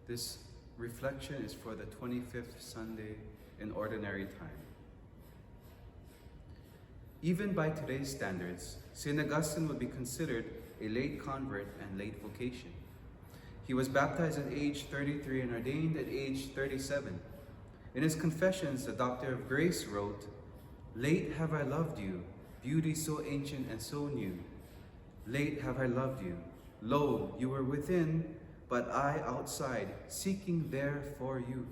This reflection is for the 25th Sunday in Ordinary Time. Even by today's standards, St. Augustine would be considered a late convert and late vocation. He was baptized at age 33 and ordained at age 37. In his Confessions, the Doctor of Grace wrote, "Late have I loved you, beauty so ancient and so new. Late have I loved you. Lo, you were within, but I outside, seeking there for you."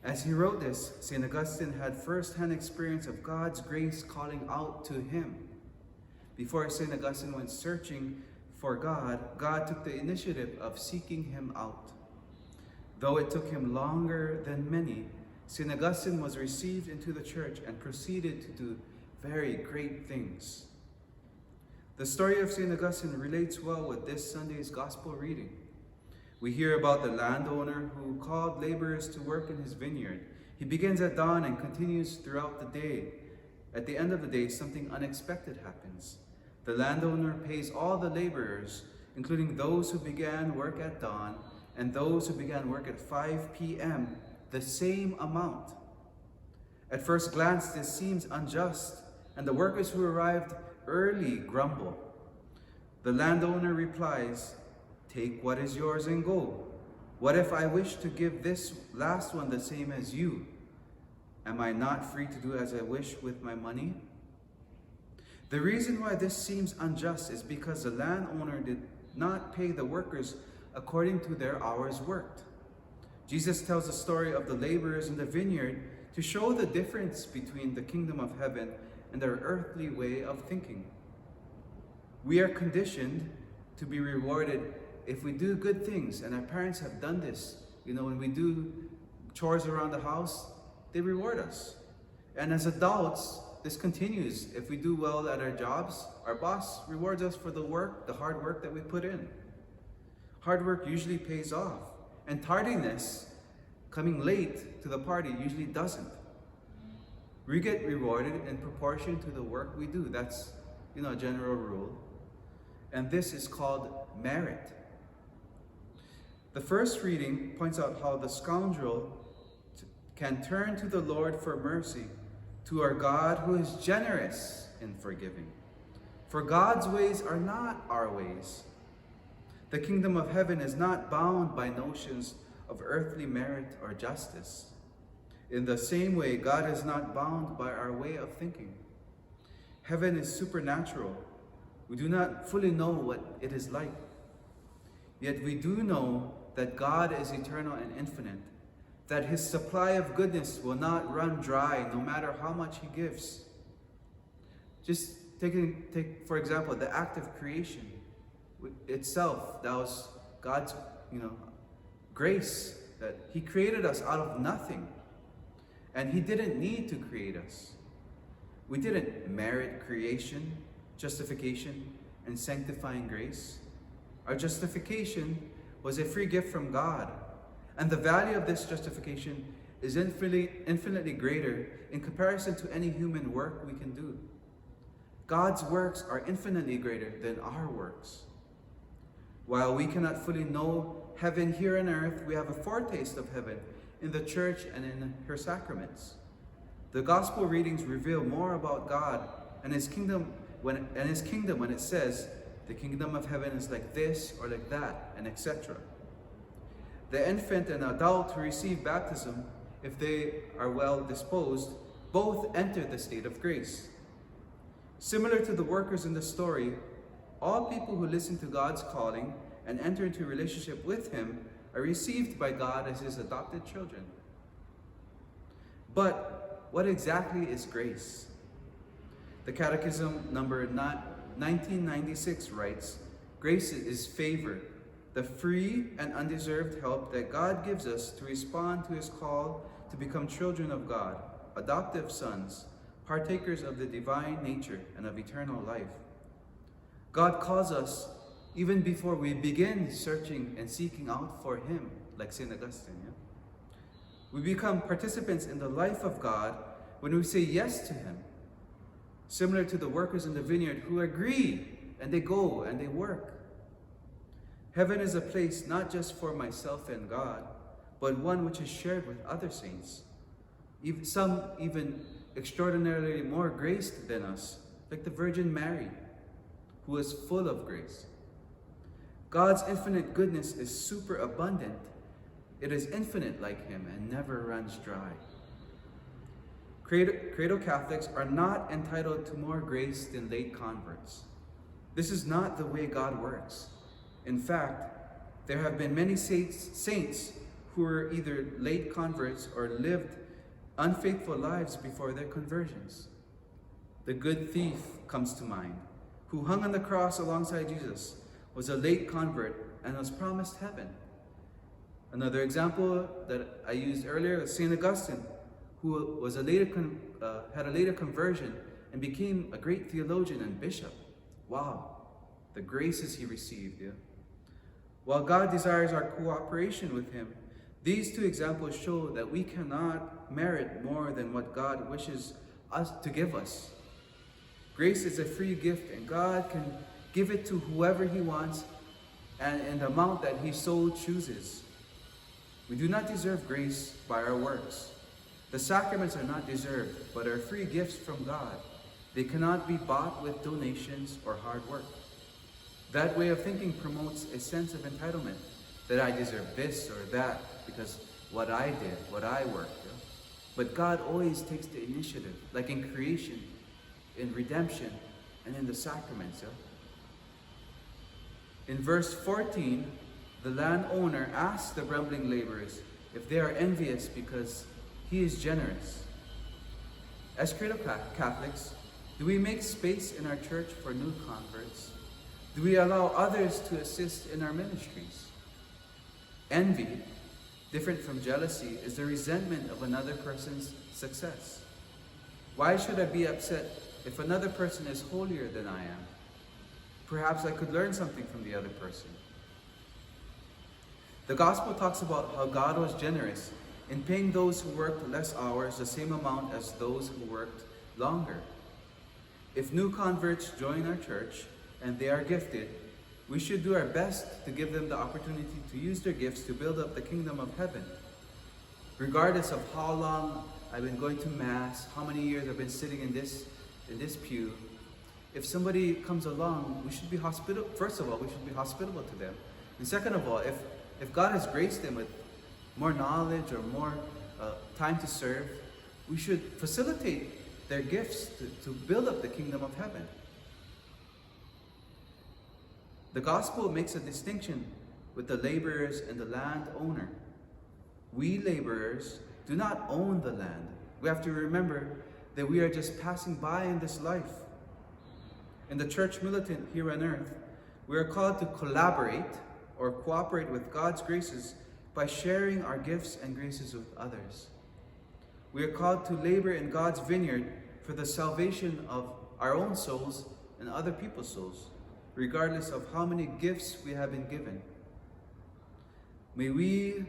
As he wrote this, St. Augustine had first-hand experience of God's grace calling out to him. Before St. Augustine went searching for God, God took the initiative of seeking him out. Though it took him longer than many, St. Augustine was received into the church and proceeded to do very great things. The story of St. Augustine relates well with this Sunday's Gospel reading. We hear about the landowner who called laborers to work in his vineyard. He begins at dawn and continues throughout the day. At the end of the day, something unexpected happens. The landowner pays all the laborers, including those who began work at dawn and those who began work at 5 p.m., the same amount. At first glance, this seems unjust, and the workers who arrived early grumble. The landowner replies, "Take what is yours and go. What if I wish to give this last one the same as you? Am I not free to do as I wish with my money?" The reason why this seems unjust is because the landowner did not pay the workers according to their hours worked. Jesus tells the story of the laborers in the vineyard to show the difference between the kingdom of heaven and their earthly way of thinking. We are conditioned to be rewarded if we do good things, and our parents have done this. When we do chores around the house, they reward us. And as adults, this continues. If we do well at our jobs, our boss rewards us for the hard work that we put in. Hard work usually pays off, and tardiness, coming late to the party, usually doesn't. We get rewarded in proportion to the work we do. That's, a general rule. And this is called merit. The first reading points out how the scoundrel can turn to the Lord for mercy, to our God who is generous in forgiving. For God's ways are not our ways. The kingdom of heaven is not bound by notions of earthly merit or justice. In the same way, God is not bound by our way of thinking. Heaven is supernatural. We do not fully know what it is like. Yet we do know that God is eternal and infinite, that his supply of goodness will not run dry no matter how much he gives. Just take for example, the act of creation itself. That was God's, grace, that he created us out of nothing. And he didn't need to create us. We didn't merit creation, justification, and sanctifying grace. Our justification was a free gift from God. And the value of this justification is infinitely greater in comparison to any human work we can do. God's works are infinitely greater than our works. While we cannot fully know heaven here on earth, we have a foretaste of heaven in the church and in her sacraments. The gospel readings reveal more about God and his kingdom when it says, "The kingdom of heaven is like this or like that," and etc. The infant and adult who receive baptism, if they are well disposed, both enter the state of grace. Similar to the workers in the story, all people who listen to God's calling and enter into a relationship with him are received by God as his adopted children. But what exactly is grace? The Catechism number 1996 writes, "Grace is favor, the free and undeserved help that God gives us to respond to his call to become children of God, adoptive sons, partakers of the divine nature and of eternal life." God calls us even before we begin searching and seeking out for him, like St. Augustine. We become participants in the life of God when we say yes to him. Similar to the workers in the vineyard who agree and they go and they work. Heaven is a place not just for myself and God, but one which is shared with other saints. Some even extraordinarily more graced than us, like the Virgin Mary, who is full of grace. God's infinite goodness is superabundant. It is infinite like him and never runs dry. Cradle Catholics are not entitled to more grace than late converts. This is not the way God works. In fact, there have been many saints who were either late converts or lived unfaithful lives before their conversions. The good thief comes to mind, who hung on the cross alongside Jesus, was a late convert and was promised heaven. Another example that I used earlier is St. Augustine, who was had a later conversion and became a great theologian and bishop. Wow, the graces he received. Yeah? While God desires our cooperation with him, these two examples show that we cannot merit more than what God wishes us to give us. Grace is a free gift, and God can give it to whoever he wants and in the amount that he so chooses. We do not deserve grace by our works. The sacraments are not deserved, but are free gifts from God. They cannot be bought with donations or hard work. That way of thinking promotes a sense of entitlement, that I deserve this or that because what I did, what I worked. Yeah? But God always takes the initiative, like in creation, in redemption, and in the sacraments. Yeah? In verse 14, the landowner asks the grumbling laborers if they are envious because he is generous. As cradle Catholics, do we make space in our church for new converts? Do we allow others to assist in our ministries? Envy, different from jealousy, is the resentment of another person's success. Why should I be upset if another person is holier than I am? Perhaps I could learn something from the other person. The gospel talks about how God was generous in paying those who worked less hours the same amount as those who worked longer. If new converts join our church and they are gifted, we should do our best to give them the opportunity to use their gifts to build up the kingdom of heaven. Regardless of how long I've been going to Mass, how many years I've been sitting in this pew, if somebody comes along, we should be hospitable. First of all, we should be hospitable to them. And second of all, if God has graced them with more knowledge or more time to serve, we should facilitate their gifts to build up the kingdom of heaven. The gospel makes a distinction with the laborers and the landowner. We laborers do not own the land. We have to remember that we are just passing by in this life. In the church militant here on earth, we are called to collaborate or cooperate with God's graces by sharing our gifts and graces with others. We are called to labor in God's vineyard for the salvation of our own souls and other people's souls, regardless of how many gifts we have been given. May we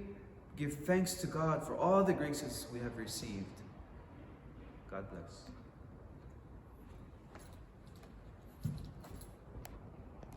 give thanks to God for all the graces we have received. God bless.